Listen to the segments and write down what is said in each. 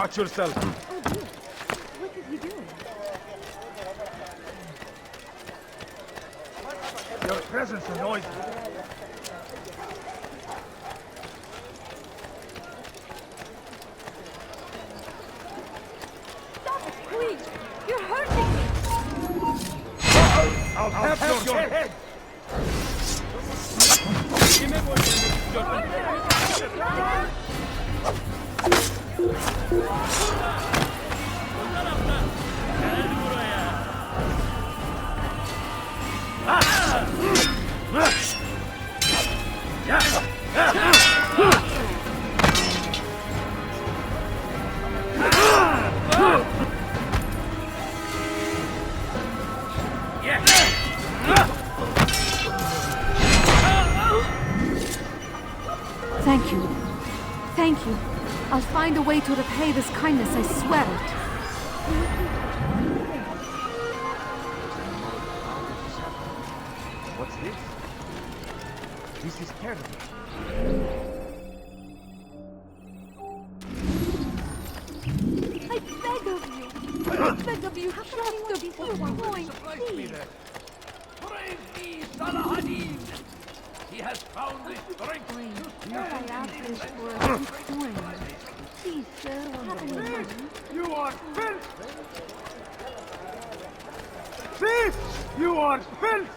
Watch yourself. Oh dear. What is he doing? Your presence annoys me. Stop it, please! You're hurting me! I'll have your head! Thank you. Thank you. I'll find a way to repay this kindness, I swear it. What's this? This is terrible. I beg of you! I beg of you, just a few coins, please! Praise thee, Salahadin! He has found the strength to I asked this for a few coins. Please, sir, have any money? You are filth! Thief! You are filth!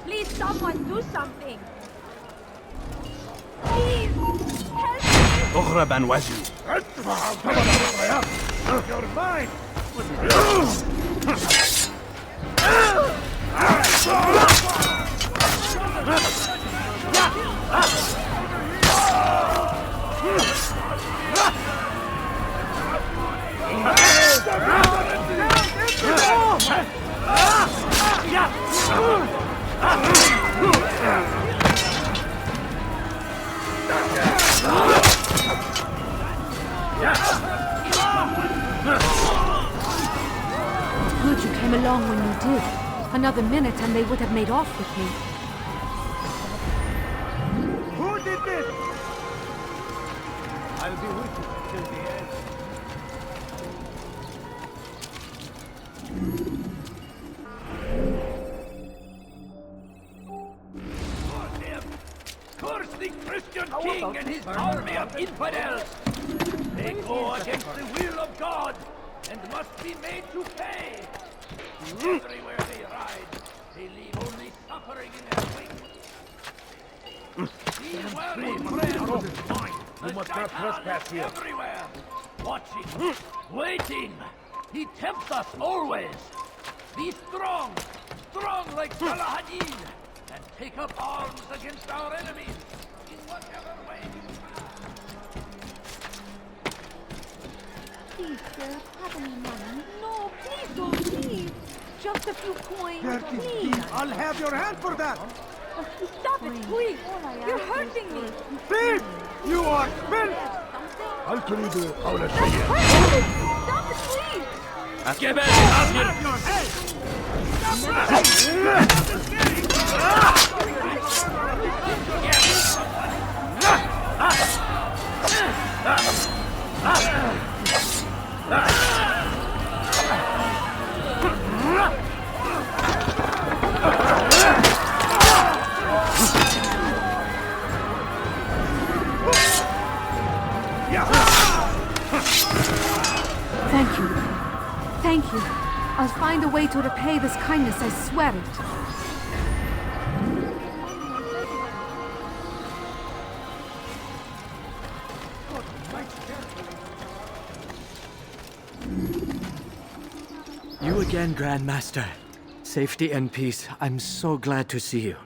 Please, someone do something! Please! Help me! اغرب عن وجهي. You're mine! Good you came along when you did. Another minute and they would have made off with me. Who did this? I'll be with you till the end. curse the Christian king and his army of infidels! They go against the will of God and must be made to pay! Everywhere they ride, they leave only suffering in their wake. Be wary, friends! You must not trespass here. Everywhere! Watching, waiting! He tempts us always! Be strong! Strong like Salahadin! And take up arms against our enemies! In whatever way you Please, sir, have any money? No, please don't leave. Just a few coins, please. I'll have your hand for that! Stop it, please. You're hurting me. Thief! You are filth! That's hurting. Stop it, please. جبل Thank you. Thank you. I'll find a way to repay this kindness, I swear it. You again, Grand Master. Safety and peace. I'm so glad to see you.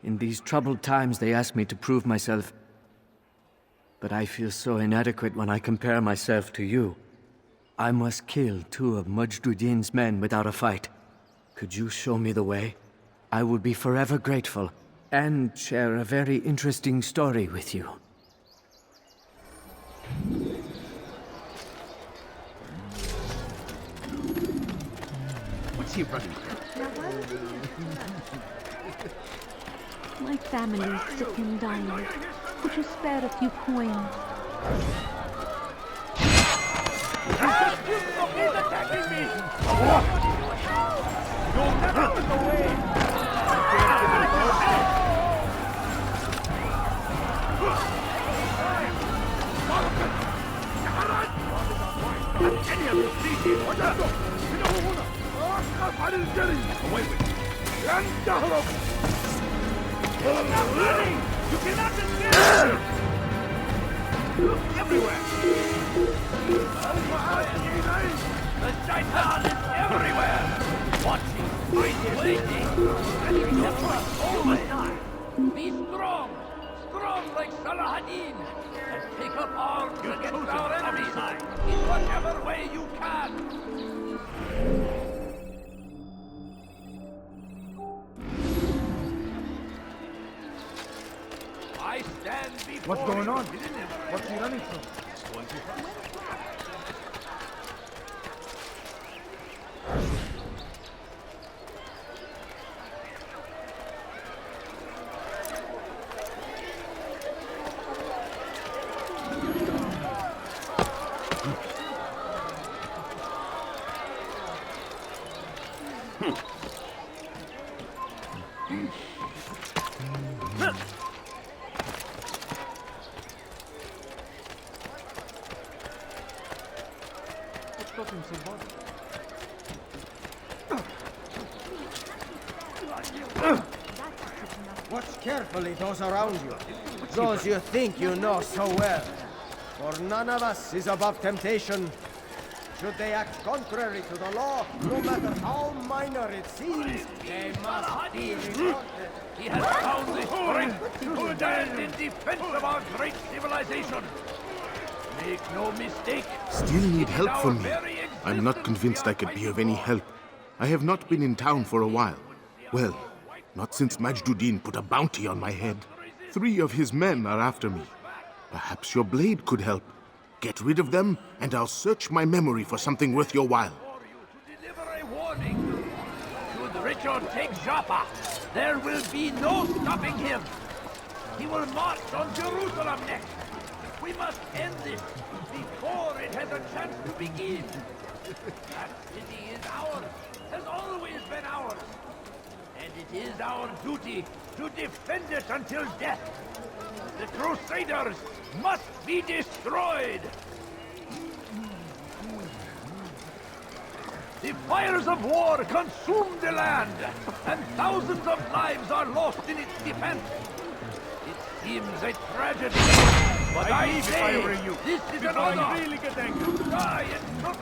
In these troubled times, they ask me to prove myself. But I feel so inadequate when I compare myself to you. I must kill 2 of Majduddin's men without a fight. Could you show me the way? I would be forever grateful, and share a very interesting story with you. What's he running? My family's sick and dying. Could you spare a few coins? You'll never get away! Away with it! Stop running! You cannot escape! Everywhere! The Shaitan is everywhere! Watching, waiting, ready to always. Be strong! Strong like Saladin! And take up arms against our enemies in whatever way you can! I stand before What's going you. on? What's he running from? Going too fast. Watch carefully those around you, those you think you know so well. For none of us is above temptation. Should they act contrary to the law, no matter how minor it seems, they must be reported. He has found the strength to stand in defense of our great civilization. Make no mistake. Still need it is help our from me. very I'm not existence convinced we I are could be of fighting any for. help. I have not been in town for a while. Well, not since Majduddin put a bounty on my head. 3 of his men are after me. Perhaps your blade could help. Get rid of them, and I'll search my memory for something worth your while. For you to deliver a warning. Should Richard take Joppa, there will be no stopping him. He will march on Jerusalem next. We must end this before it has a chance to begin. That city is ours, has always been ours. And it is our duty to defend it until death. The Crusaders must be destroyed. The fires of war consume the land, and thousands of lives are lost in its defense. It seems a tragedy, but I leave if say I were you, this is an before I honor really get angry. to die and not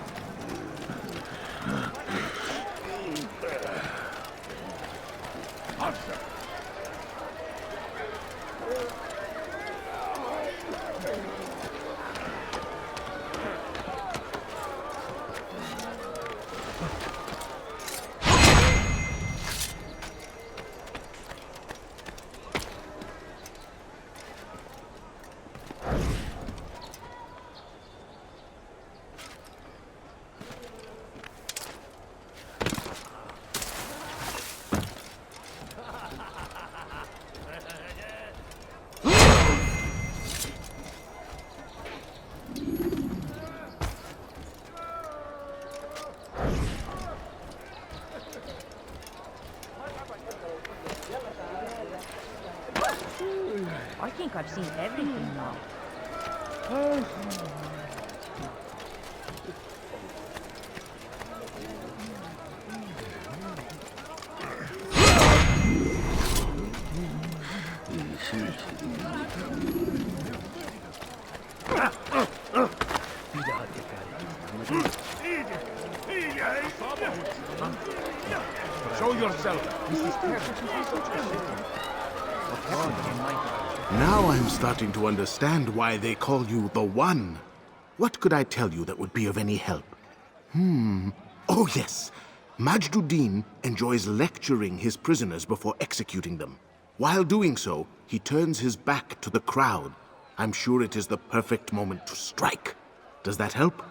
answer. I think I've seen everything now. Show yourself. This is Now I'm starting to understand why they call you the One. What could I tell you that would be of any help? Oh yes. Majduddin enjoys lecturing his prisoners before executing them. While doing so, he turns his back to the crowd. I'm sure it is the perfect moment to strike. Does that help?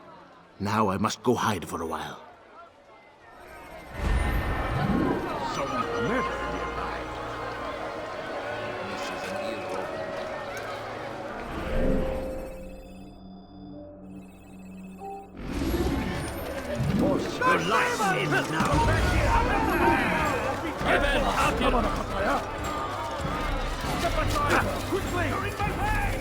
Now I must go hide for a while. someone never. Your life ends now. Heaven help you! Quickly! You're in my way!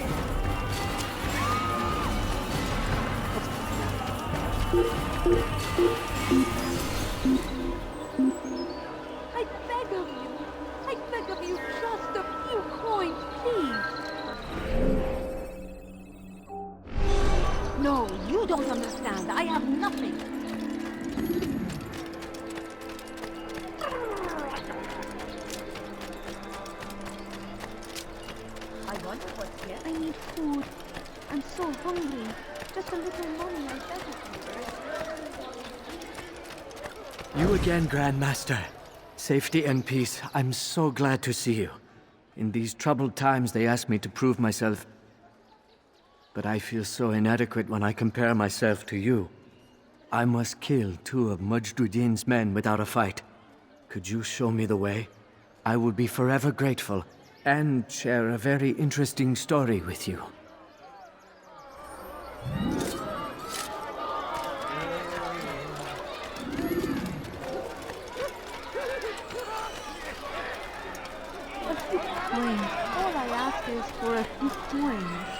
I beg of you. I beg of you, just a few coins, please. No, you don't understand. I have nothing. I wonder what's here. I need food. I'm so hungry. Just a little money, I beg of you. You again, Grand Master. Safety and peace. I'm so glad to see you. In these troubled times, they asked me to prove myself. But I feel so inadequate when I compare myself to you. I must kill 2 of Majduddin's men without a fight. Could you show me the way? I will be forever grateful, and share a very interesting story with you. A few coins. All I ask is for a few coins.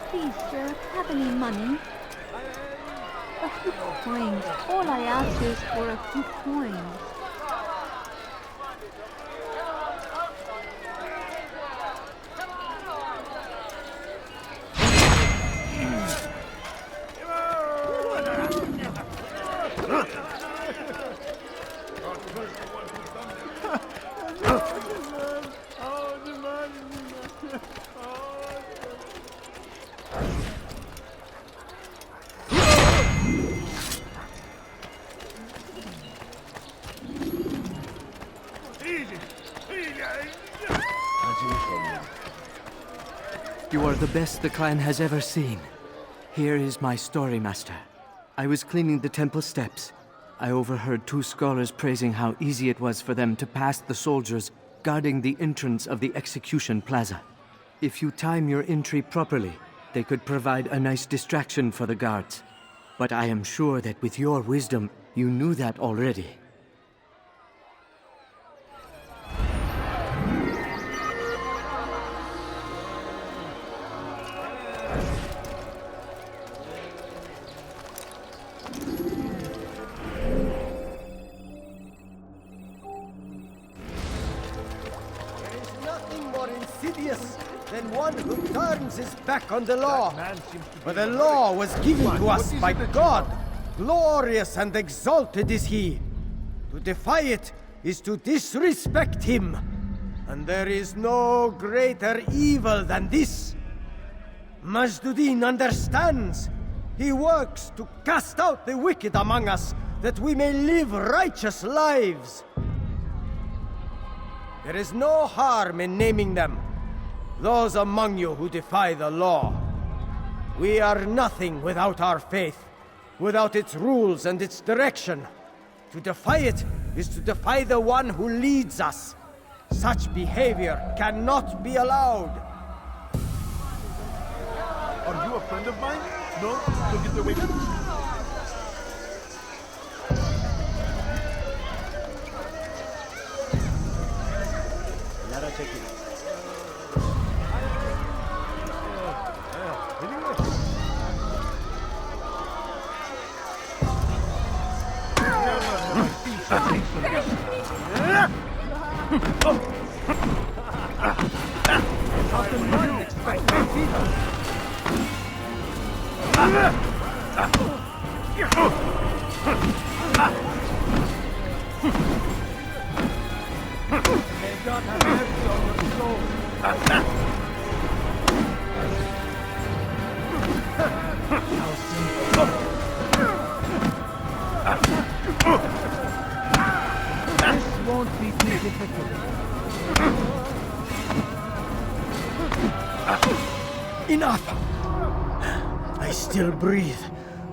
Please, sir, have any money? A few coins. All I ask is for a few coins. You are the best the clan has ever seen. Here is my story, Master. I was cleaning the temple steps. I overheard 2 scholars praising how easy it was for them to pass the soldiers guarding the entrance of the execution plaza. If you time your entry properly, they could provide a nice distraction for the guards. But I am sure that with your wisdom, you knew that already. Than one who turns his back on the law. For the law was given to us by God. Glorious and exalted is he. To defy it is to disrespect him. And there is no greater evil than this. Majduddin understands. He works to cast out the wicked among us, that we may live righteous lives. There is no harm in naming them. Those among you who defy the law. We are nothing without our faith, without its rules and its direction. To defy it is to defy the one who leads us. Such behavior cannot be allowed. Are you a friend of mine? No? So get away from me. Take it. Enough! I still breathe,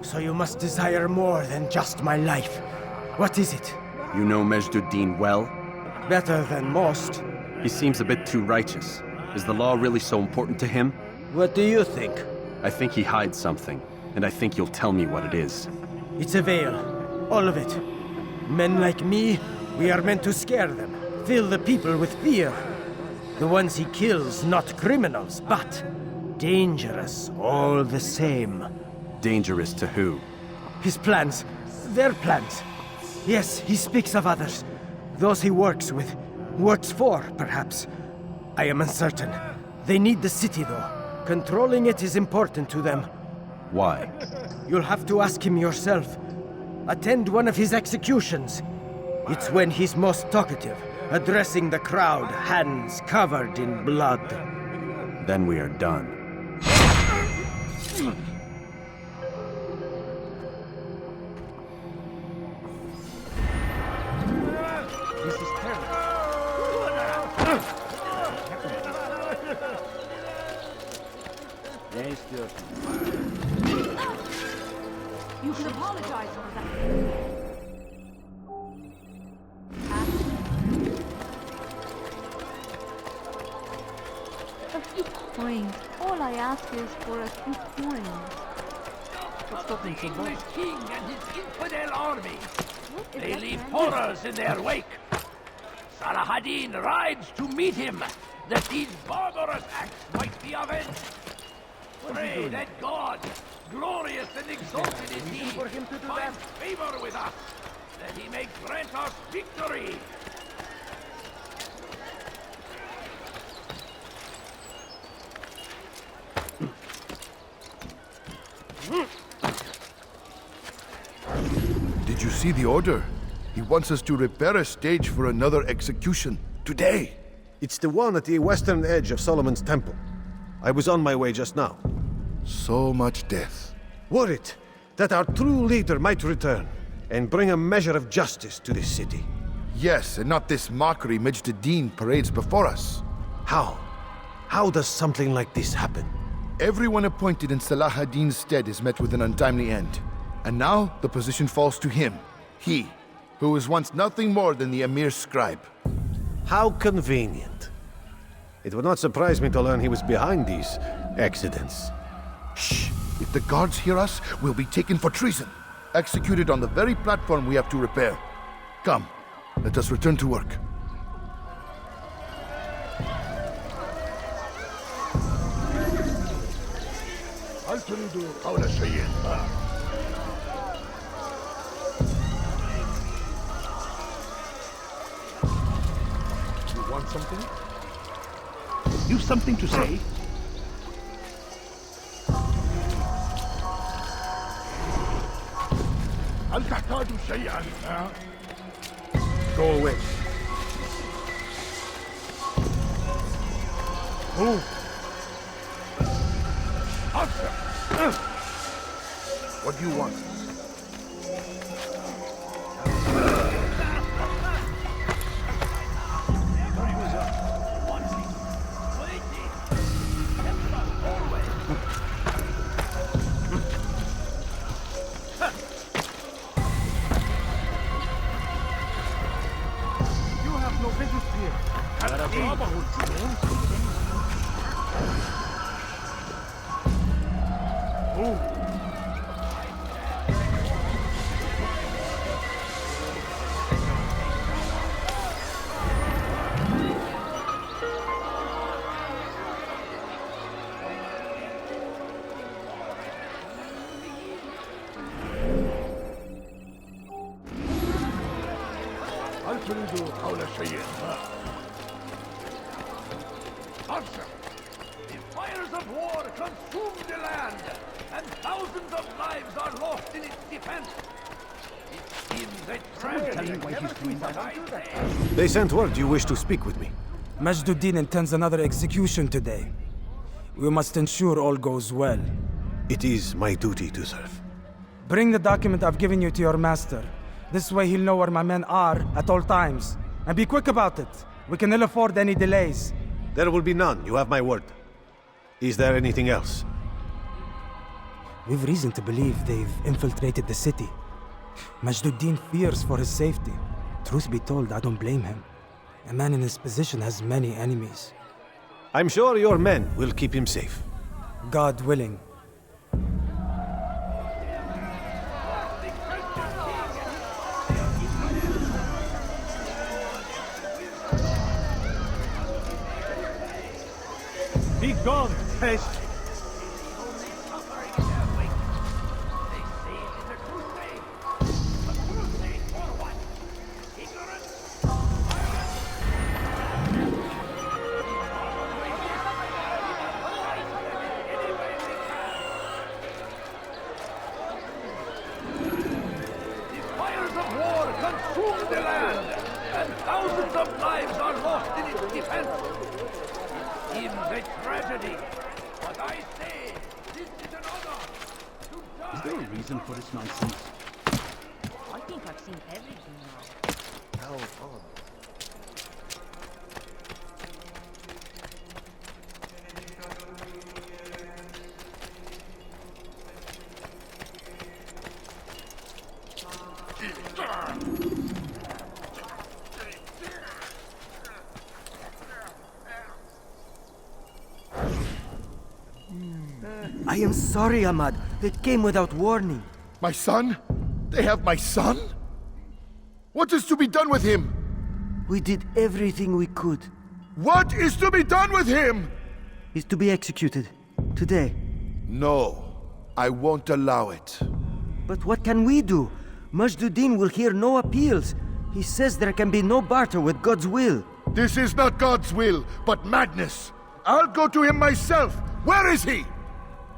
so you must desire more than just my life. What is it? You know Majduddin well? Better than most. He seems a bit too righteous. Is the law really so important to him? What do you think? I think he hides something, and I think you'll tell me what it is. It's a veil. All of it. Men like me, we are meant to scare them. Fill the people with fear. The ones he kills, not criminals, but dangerous all the same. Dangerous to who? His plans. Their plans. Yes, he speaks of others. Those he works with. Works for, perhaps. I am uncertain. They need the city, though. Controlling it is important to them. Why? You'll have to ask him yourself. Attend one of his executions. It's when he's most talkative, addressing the crowd, hands covered in blood. Then we are done. This is terrible. You can apologize for that. A few coins. All I ask is for a few coins. The English king and his infidel army. What is They that leave man? horrors in their wake. Saladin rides to meet him, that these barbarous acts might be avenged. Pray that God, glorious and exalted is he, finds favor with us, that he may grant us victory. Did you see the order? He wants us to repair a stage for another execution. Today. It's the one at the western edge of Solomon's Temple. I was on my way just now. So much death. Worried that our true leader might return and bring a measure of justice to this city. Yes, and not this mockery Majd-ud-Din parades before us. How? How does something like this happen? Everyone appointed in Salah ad-Din's stead is met with an untimely end. And now the position falls to him. He, who was once nothing more than the Emir's scribe. How convenient. It would not surprise me to learn he was behind these accidents. Shh! If the guards hear us, we'll be taken for treason. Executed on the very platform we have to repair. Come, let us return to work. You want something? You something to say? هل تحتاج شيئا؟ Go away. Move. What do you want? Answer! The fires of war consume the land, and thousands of lives are lost in its defense. It seems that tragedy never sees the light of day. They sent word you wish to speak with me. Majd-ud-Din intends another execution today. We must ensure all goes well. It is my duty to serve. Bring the document I've given you to your master. This way he'll know where my men are at all times. And be quick about it. We can ill afford any delays. There will be none, you have my word. Is there anything else? We've reason to believe they've infiltrated the city. Majd-ud-Din fears for his safety. Truth be told, I don't blame him. A man in his position has many enemies. I'm sure your men will keep him safe. God willing. gone, pest! For this nonsense. I think I've seen everything now. Hell, I am sorry, Ahmad. It came without warning. My son? They have my son? What is to be done with him? We did everything we could. What is to be done with him? He's to be executed. Today. No, I won't allow it. But what can we do? Majduddin will hear no appeals. He says there can be no barter with God's will. This is not God's will, but madness. I'll go to him myself. Where is he?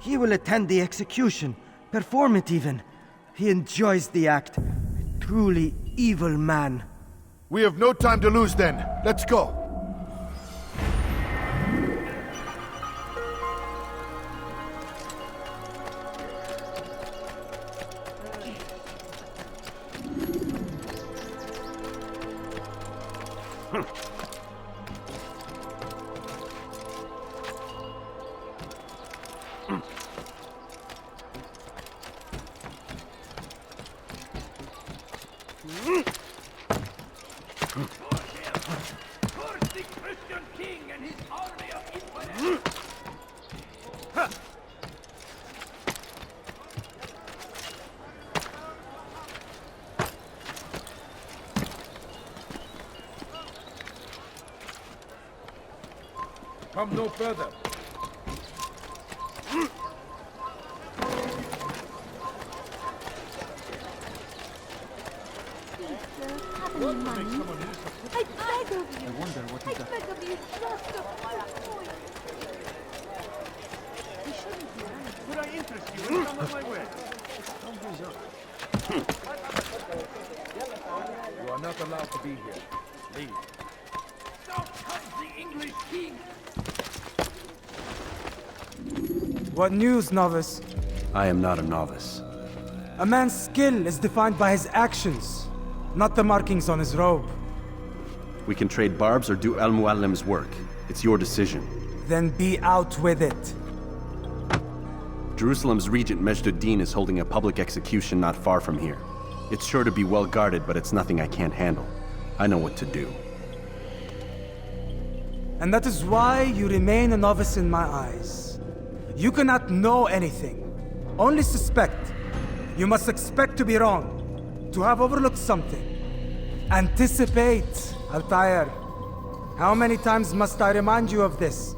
He will attend the execution. Perform it even. He enjoys the act. A truly evil man. We have no time to lose then. Let's go. Come no further. I beg of you. I wonder what is that. I beg of you, just a point. We shouldn't be running. Could I interest you in some of my wares? You are not allowed to be here. Leave. Now comes the English king. What news, novice? I am not a novice. A man's skill is defined by his actions, not the markings on his robe. We can trade barbs or do Al-Muallim's work. It's your decision. Then be out with it. Jerusalem's regent Majduddin is holding a public execution not far from here. It's sure to be well guarded, but it's nothing I can't handle. I know what to do. And that is why you remain a novice in my eyes. You cannot know anything, only suspect. You must expect to be wrong, to have overlooked something. Anticipate, Altaïr. How many times must I remind you of this?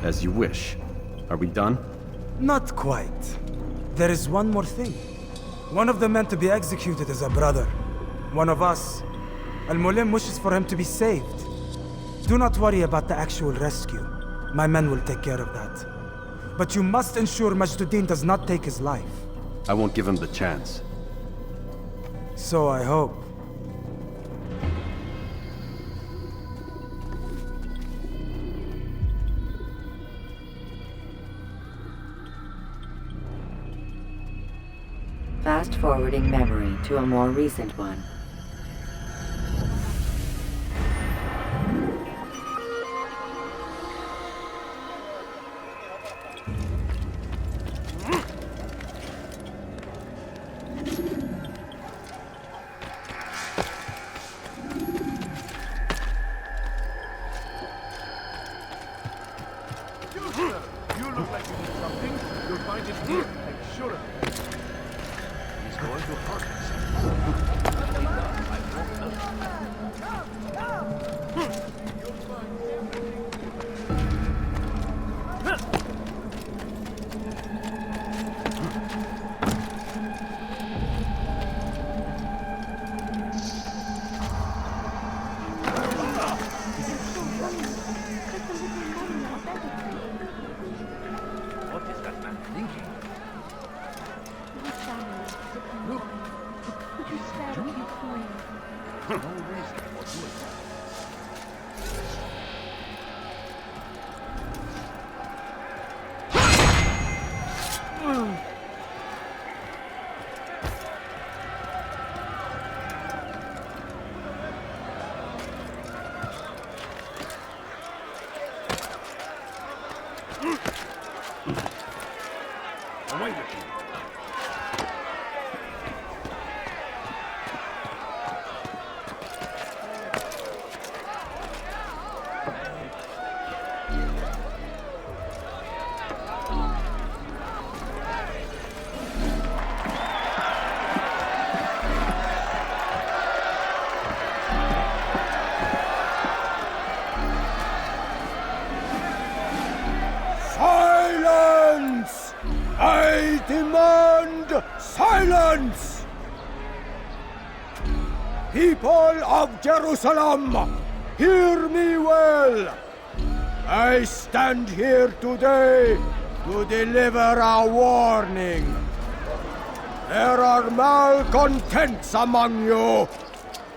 As you wish. Are we done? Not quite. There is one more thing. One of the men to be executed is a brother. One of us. Al-Mulim wishes for him to be saved. Do not worry about the actual rescue. My men will take care of that. But you must ensure Majduddin does not take his life. I won't give him the chance. So I hope. Fast-forwarding memory to a more recent one. No reason for doing that. Away with you. Silence! I demand silence! People of Jerusalem, hear me well. I stand here today to deliver a warning. There are malcontents among you.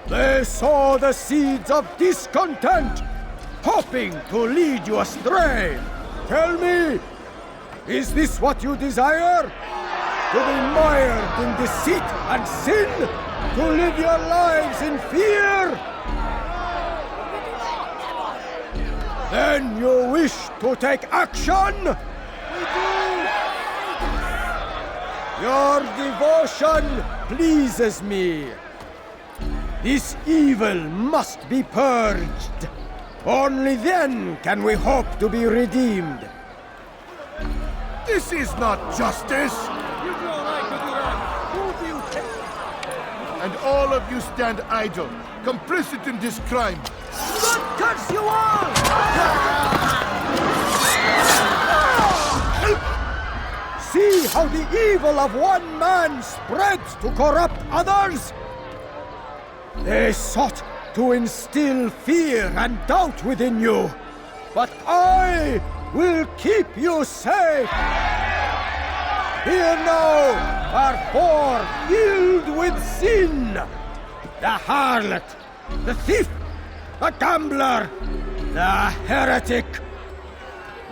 They sow the seeds of discontent, hoping to lead you astray. Tell me, is this what you desire? To be mired in deceit and sin? To live your lives in fear? Then you wish to take action? We do! Your devotion pleases me. This evil must be purged. Only then can we hope to be redeemed. This is not justice! You know I could do that. Who do you think? And all of you stand idle, complicit in this crime. God curse you all! See how the evil of one man spreads to corrupt others? They sought to instill fear and doubt within you, but I will keep you safe. Here now are four filled with sin. The harlot, the thief, the gambler, the heretic.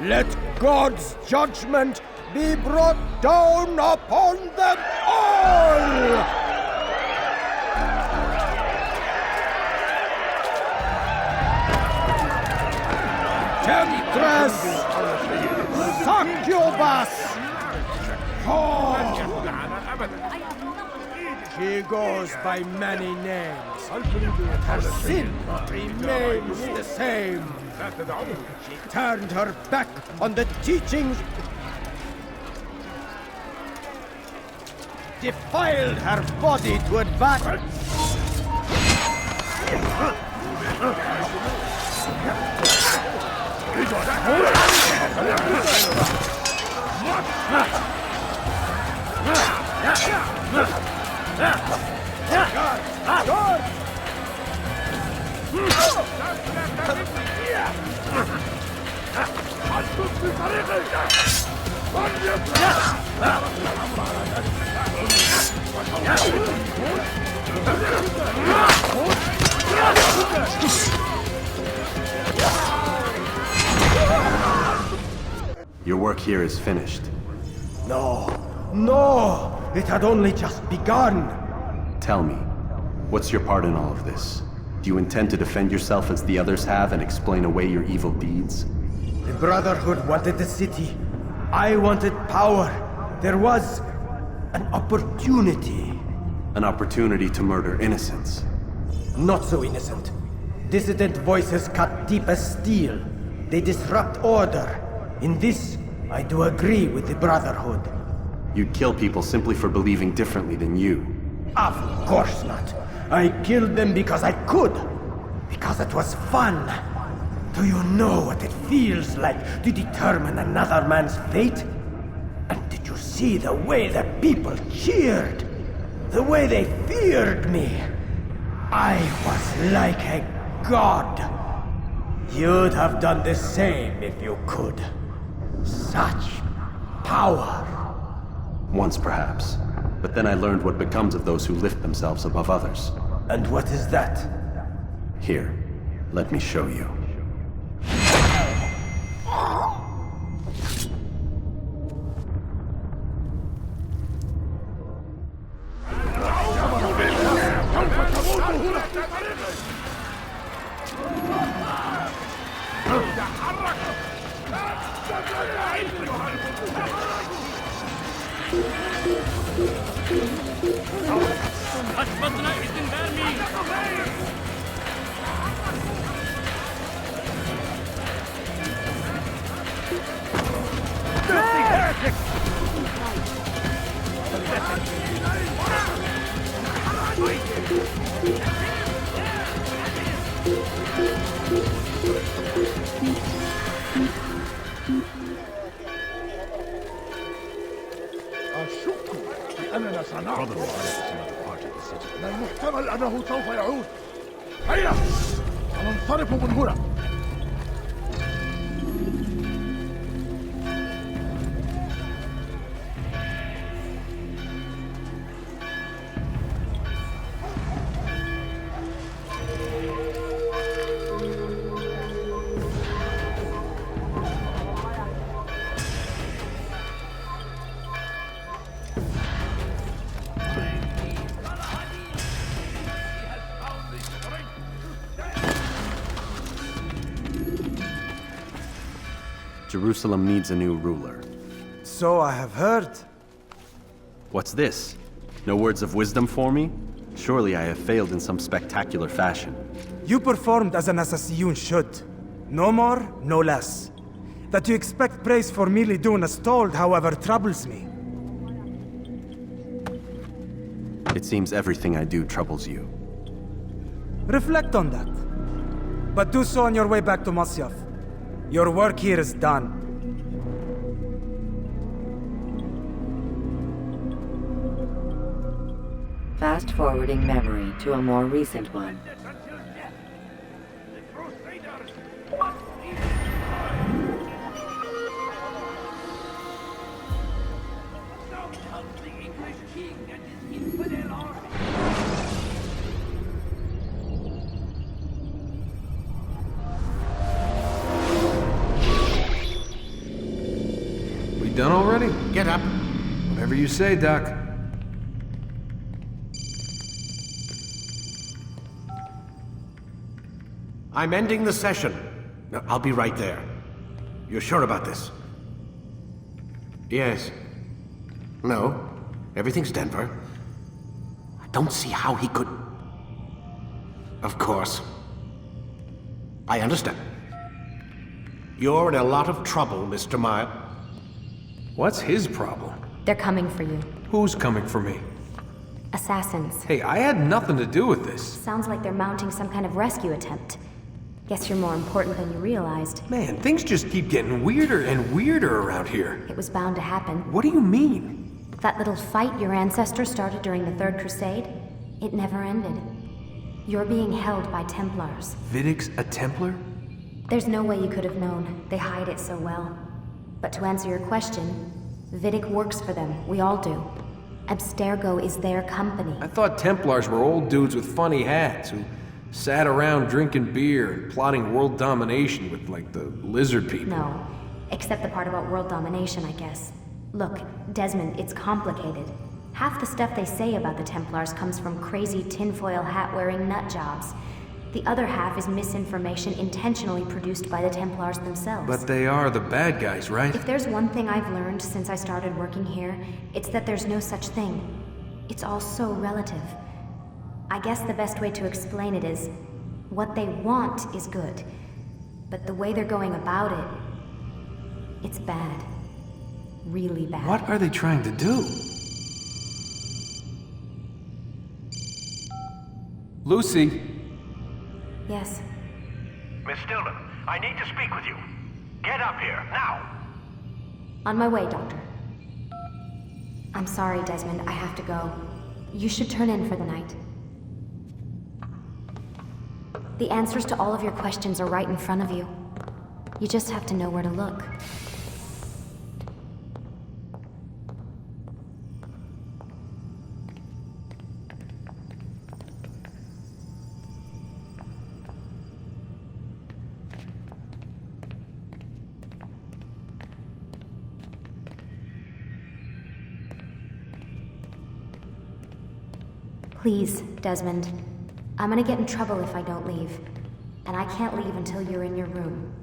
Let God's judgment be brought down upon them all! Temptress! Succubus! Oh. She goes by many names, but her sin remains the same. She turned her back on the teachings, defiled her body to advance. Your work here is finished. No! It had only just begun! Tell me, what's your part in all of this? Do you intend to defend yourself as the others have and explain away your evil deeds? The Brotherhood wanted the city. I wanted power. There was an opportunity. An opportunity to murder innocents. Not so innocent. Dissident voices cut deep as steel. They disrupt order. In this, I do agree with the Brotherhood. You'd kill people simply for believing differently than you. Of course not. I killed them because I could. Because it was fun. Do you know what it feels like to determine another man's fate? And did you see the way the people cheered? The way they feared me? I was like a god. You'd have done the same if you could. Such power. Once perhaps. But then I learned what becomes of those who lift themselves above others. And what is that? Here, let me show you. أننا سنعود من المحتمل أنه سوف يعود. هيا سننصرف من هنا. Jerusalem needs a new ruler. So I have heard. What's this? No words of wisdom for me? Surely I have failed in some spectacular fashion. You performed as an assassin should. No more, no less. That you expect praise for merely doing as told, however, troubles me. It seems everything I do troubles you. Reflect on that. But do so on your way back to Masyaf. Your work here is done. Fast-forwarding memory to a more recent one. Done already? Get up. Whatever you say, Doc. I'm ending the session. I'll be right there. You're sure about this? Yes. No. Everything's Denver. I don't see how he could... Of course. I understand. You're in a lot of trouble, Mr. Miles. What's his problem? They're coming for you. Who's coming for me? Assassins. Hey, I had nothing to do with this. Sounds like they're mounting some kind of rescue attempt. Guess you're more important than you realized. Man, things just keep getting weirder and weirder around here. It was bound to happen. What do you mean? That little fight your ancestor started during the Third Crusade, it never ended. You're being held by Templars. Vidic's a Templar? There's no way you could have known. They hide it so well. But to answer your question, Vidic works for them. We all do. Abstergo is their company. I thought Templars were old dudes with funny hats who sat around drinking beer and plotting world domination with, like, the lizard people. No. Except the part about world domination, I guess. Look, Desmond, it's complicated. Half the stuff they say about the Templars comes from crazy tinfoil hat-wearing nut jobs. The other half is misinformation intentionally produced by the Templars themselves. But they are the bad guys, right? If there's one thing I've learned since I started working here, it's that there's no such thing. It's all so relative. I guess the best way to explain it is, what they want is good. But the way they're going about it, it's bad. Really bad. What are they trying to do? Lucy? Yes. Miss Stillman, I need to speak with you. Get up here, now! On my way, Doctor. I'm sorry, Desmond, I have to go. You should turn in for the night. The answers to all of your questions are right in front of you. You just have to know where to look. Please, Desmond. I'm gonna get in trouble if I don't leave. And I can't leave until you're in your room.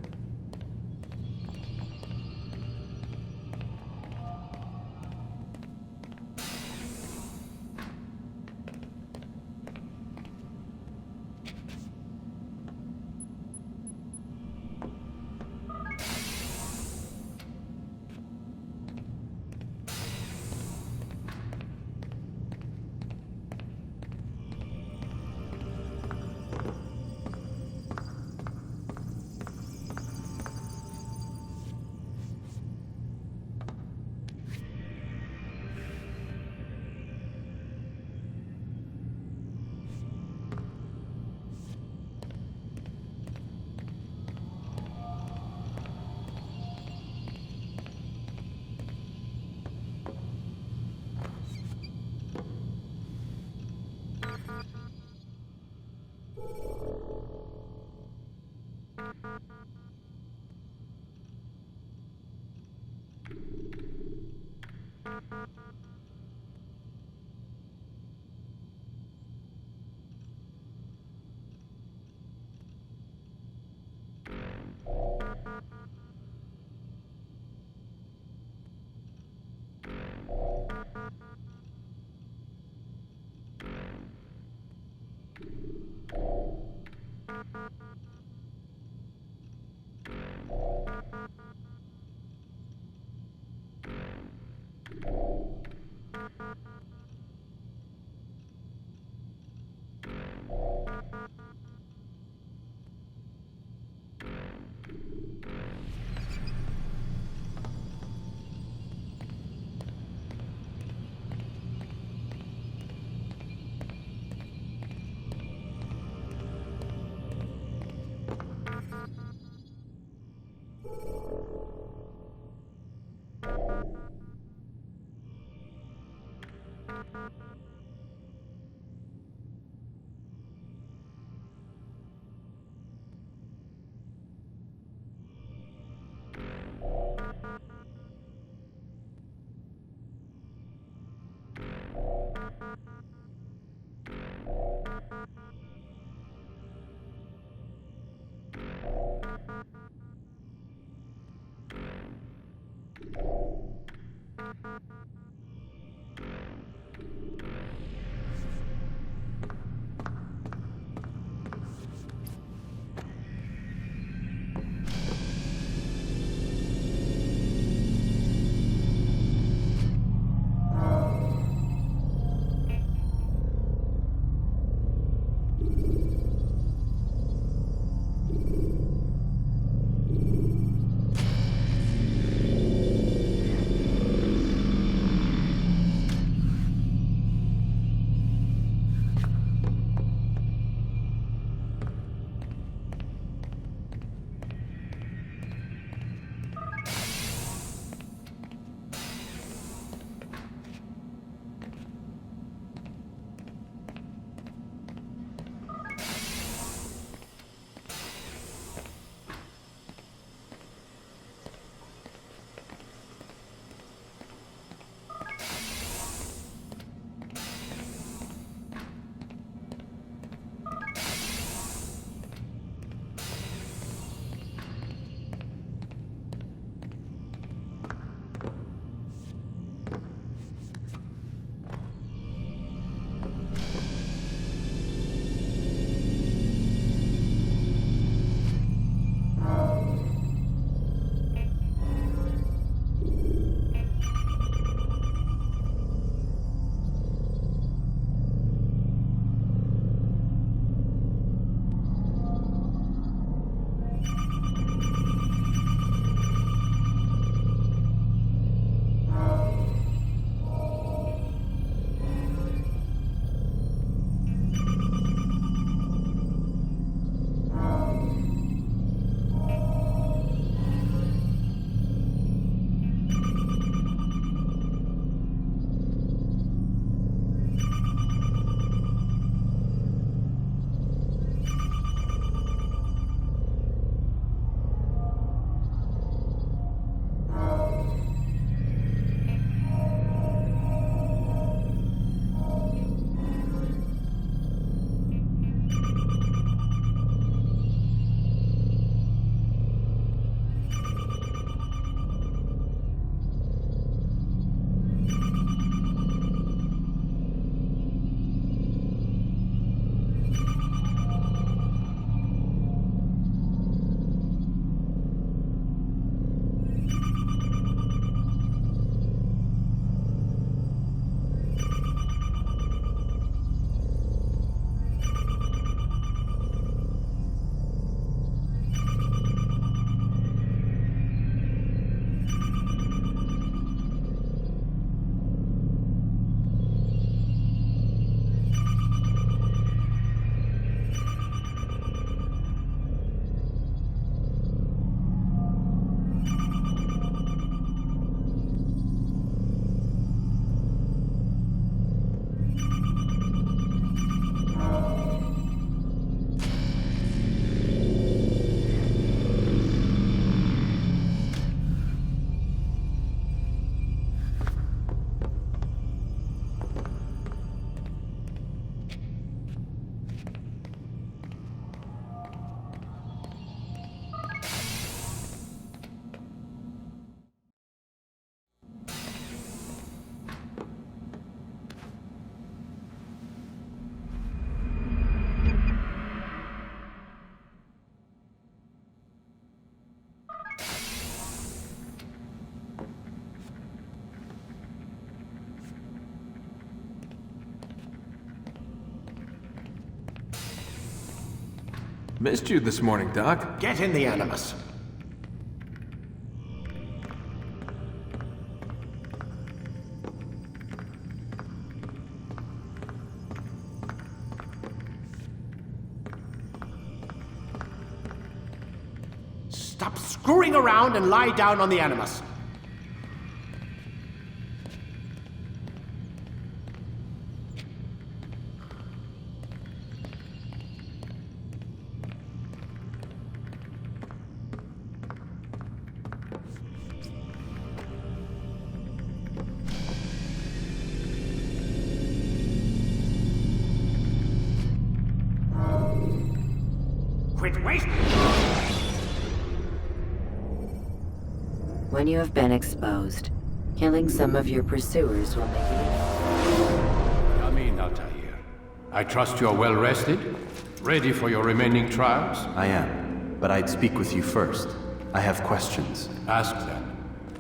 Missed you this morning, Doc. Get in the Animus. Stop screwing around and lie down on the Animus. Quit wasting. When you have been exposed, killing some of your pursuers will make you... Come in, Altaïr. I trust you are well rested? Ready for your remaining trials? I am, but I'd speak with you first. I have questions. Ask them.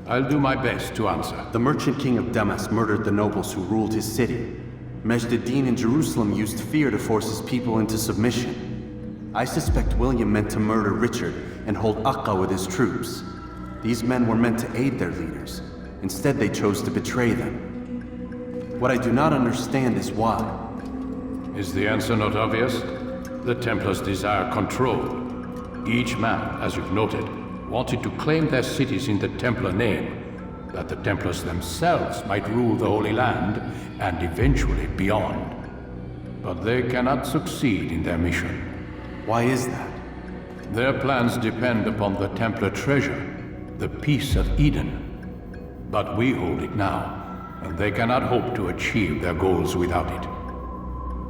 I'll do my best to answer. The merchant king of Damas murdered the nobles who ruled his city. Majd ad-Din in Jerusalem used fear to force his people into submission. I suspect William meant to murder Richard and hold Aqqa with his troops. These men were meant to aid their leaders. Instead, they chose to betray them. What I do not understand is why. Is the answer not obvious? The Templars desire control. Each man, as you've noted, wanted to claim their cities in the Templar name, that the Templars themselves might rule the Holy Land and eventually beyond. But they cannot succeed in their mission. Why is that? Their plans depend upon the Templar treasure, the Peace of Eden. But we hold it now, and they cannot hope to achieve their goals without it.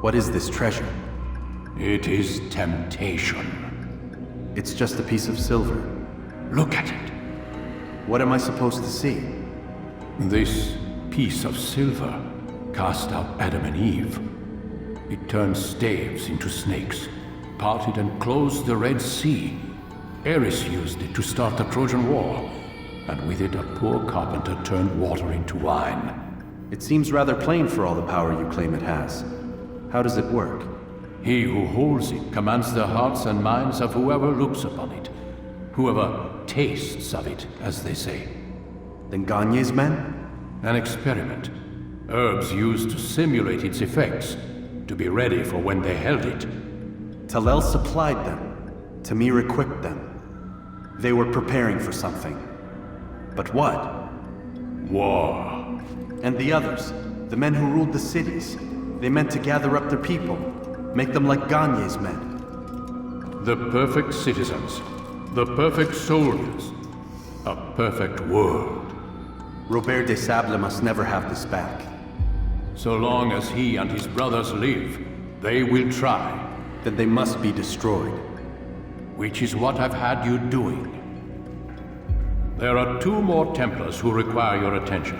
What is this treasure? It is temptation. It's just a piece of silver. Look at it. What am I supposed to see? This piece of silver cast out Adam and Eve. It turned staves into snakes, parted and closed the Red Sea. Ares used it to start the Trojan War, and with it a poor carpenter turned water into wine. It seems rather plain for all the power you claim it has. How does it work? He who holds it commands the hearts and minds of whoever looks upon it. Whoever tastes of it, as they say. Then Gagne's men? An experiment. Herbs used to simulate its effects, to be ready for when they held it. Talel supplied them. Tamir equipped them. They were preparing for something. But what? War. And the others, the men who ruled the cities, they meant to gather up their people, make them like Gagne's men. The perfect citizens, the perfect soldiers, a perfect world. Robert de Sable must never have this back. So long as he and his brothers live, they will try. Then they must be destroyed. Which is what I've had you doing. There are 2 more Templars who require your attention.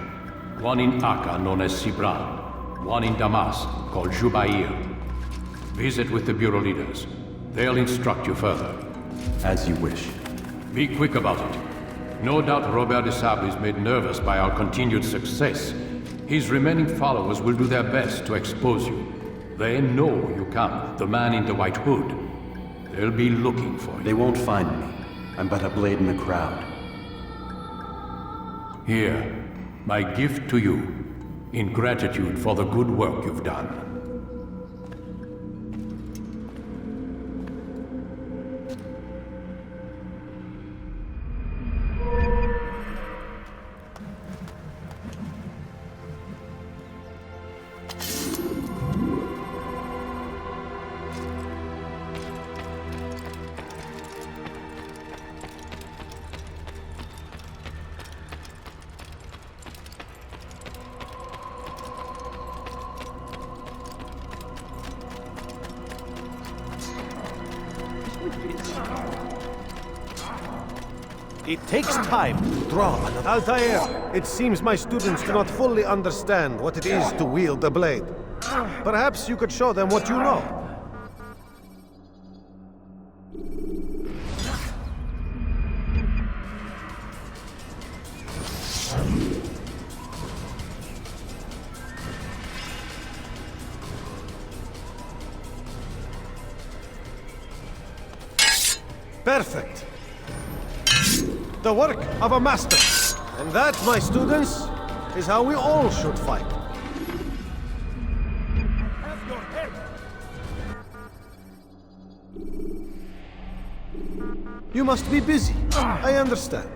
One in Aqqa, known as Sibran. One in Damas, called Jubair. Visit with the Bureau leaders. They'll instruct you further. As you wish. Be quick about it. No doubt Robert de Sable is made nervous by our continued success. His remaining followers will do their best to expose you. They know you come, the man in the white hood. They'll be looking for you. They won't find me. I'm but a blade in the crowd. Here, my gift to you, in gratitude for the good work you've done. It takes time to draw another. Altaïr, it seems my students do not fully understand what it is to wield a blade. Perhaps you could show them what you know. Perfect. The work of a master. And that, my students, is how we all should fight. Have your head. You must be busy. I understand.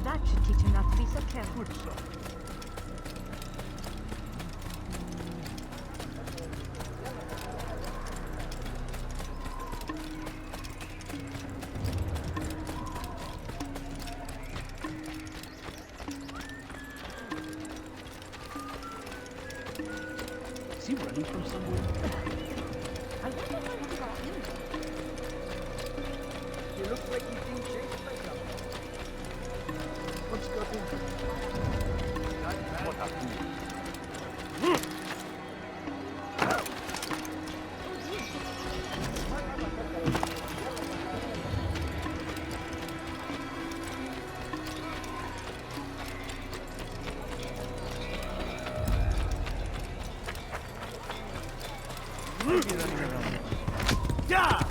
That should teach him not to be so careful. Is he running from somewhere? I wonder how he got in there. He looks like he's being chased by someone. What's got him? What happened? Yeah!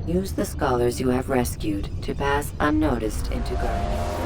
Use the scholars you have rescued to pass unnoticed into Guardian.